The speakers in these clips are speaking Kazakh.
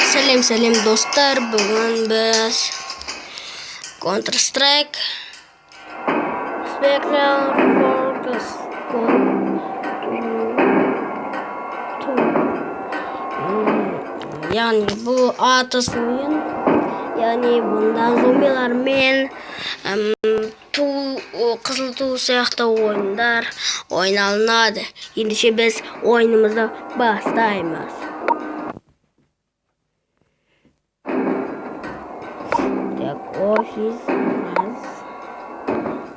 Сәлем достар, бүгін біз Counter Strike Spectral Focus яғни бұл атыс ойын, яғни бұнда зомбилар мен қызыл ту сияқты ойындар ойналынады. Ендеше біз ойынымызды бастаймыз. Офисіміз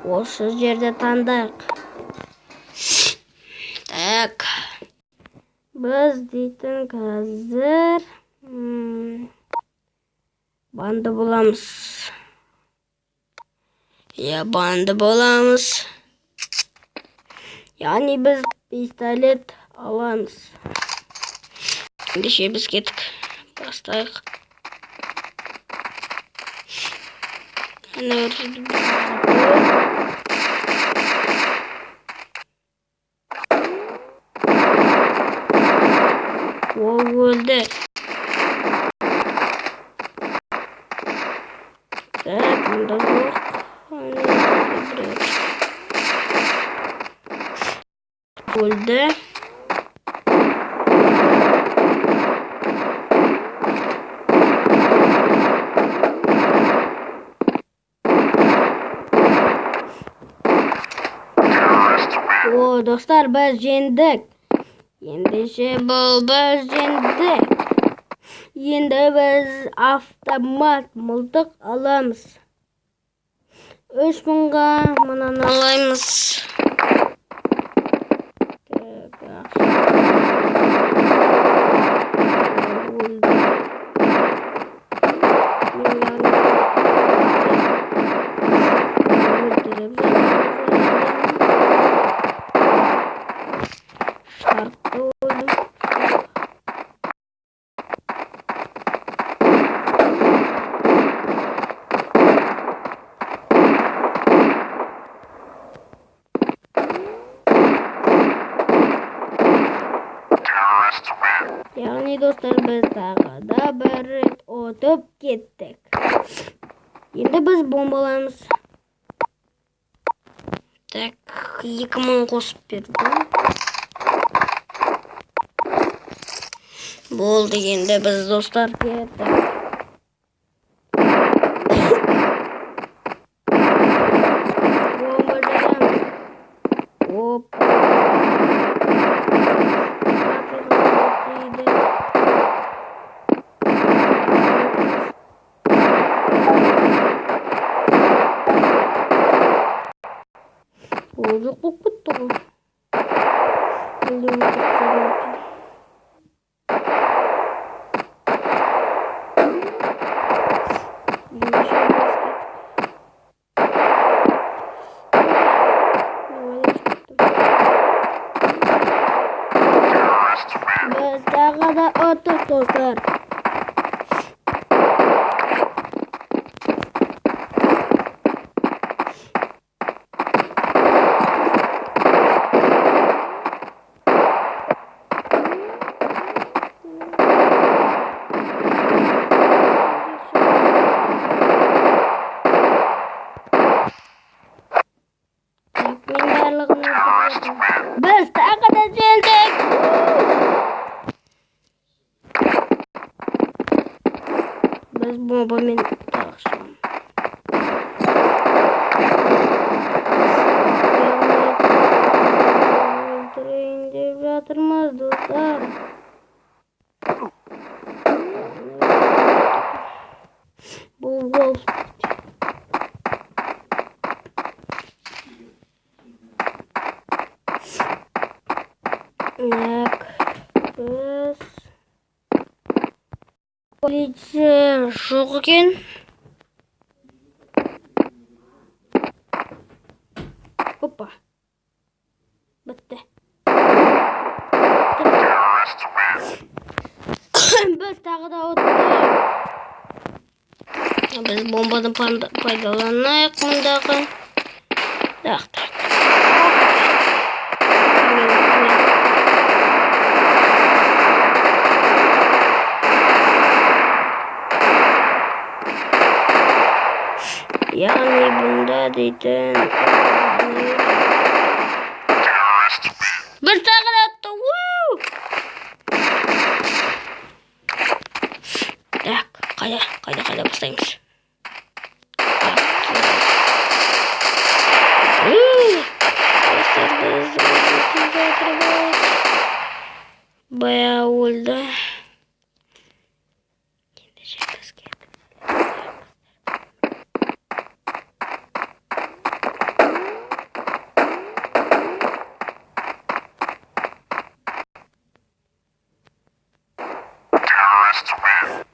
осы жерде таңдайық. Так, біз дейтін қазір банды боламыз. Банды боламыз. Яғни біз пистолет аламыз. Ендеше біз кеттік. Бастайық. Ол өлді. Так, мұнда жоқ. Өлді. Достар, біз жеңдік. Ендеше бұл біз жеңдік. Енді біз автомат мылтық аламыз. 3000-ға мұнан алаймыз. Яғни достар, біз тағы да бір рет отып кеттік. Енді біз бомбаламыз. Так, 2000 қосып бердім. Болды, енді біз достар кеттік. Жоқ болып кетті ғой. Біз тағы да ұттық достар. Biz tағы да жеңдік. Біз бомбамен тағышам. Өлтірейін деп жатырмыз достар. Бұл біз полиция жоқ екен. Опа. Бітті. Біз тағы да ұттық. Біз бомбаны пайдаланайық мұндағы. Так. oyunda deydin. Bir tane attı. Так, қайда бастаймыз? Бая өлді.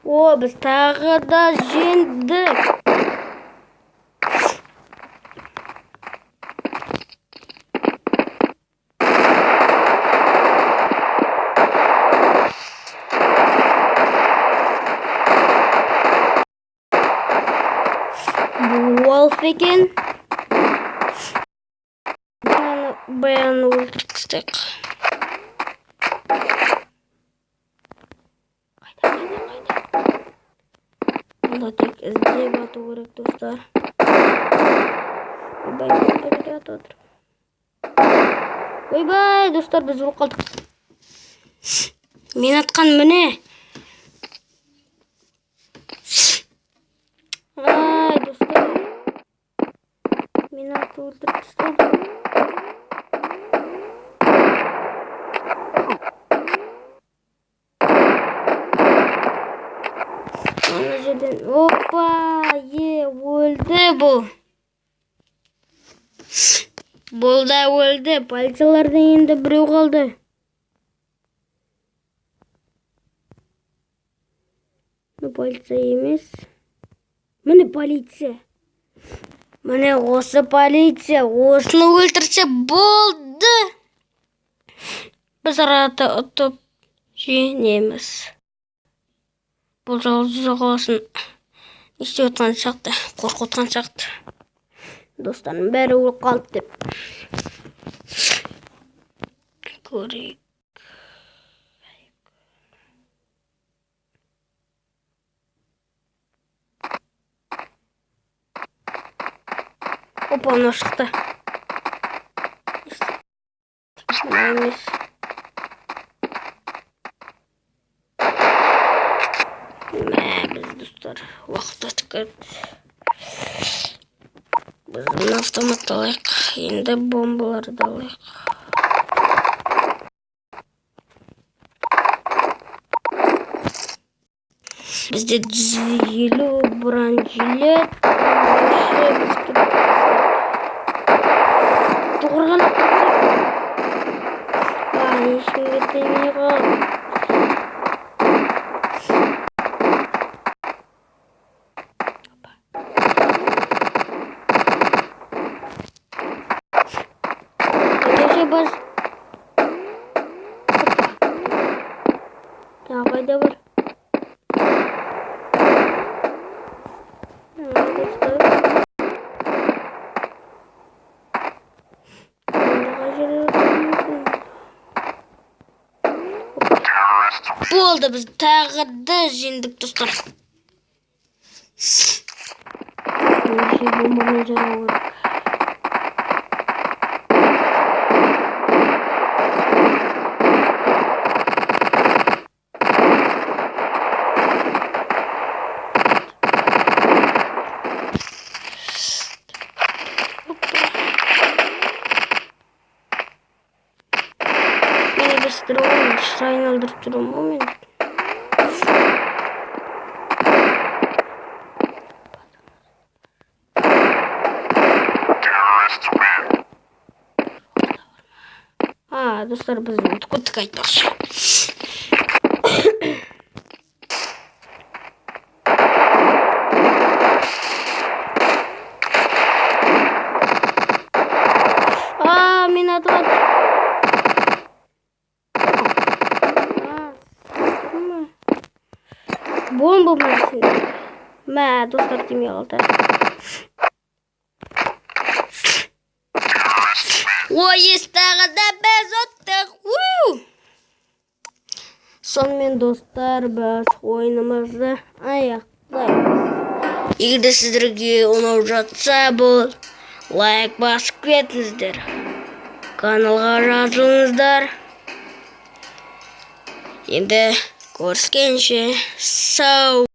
О, біз тағы да жеңдік. Wolf екен. Баян өлтірістік. Мұнда тек іздеп ату керек, достар. Ойбай, достар, біз өліп қалдық. Мен атқан міне. Ай, достар. Мен атып өлтіріп тастады. Опа, өлді бұл. Бұл да өлді. Полициялардан енді біреу қалды. Полиция емес. Міне полиция. Міне осы полиция. Осыны өлтірсе болды. Біз араты ұтып жеңеміз. Бұл жалғыз қаласын не істеп отқан шақты, қорқытқан шақты. Достарым бәрі өліп қалды деп. Көрейік. Опа, мына шықты. Емес. Біз достар, уақыт өтіп кетті. Біз мына автоматты алайық. Енді бомбаларды алайық. Бізде 150 бронежилет. Тұғырған ешкімге тимей қалды. Бас. Қайда бар? Болды, біз тағы да жеңдік, достар. Бомбамен жарау керек. Айналдырып тұрмын ғой мен. Достар, біз өтіп айтпақшы. Мен атып бомба болмасын. Достар, тимей қалды. Ойыстағы да біз өттік. Сонымен, достар, біз ойынымызды аяқтаймыз. Егер де сіздерге ұнап жатса, бұл лайк басып кетіңіздер. Каналға жазылыңыздар. Енді көріскенше сау.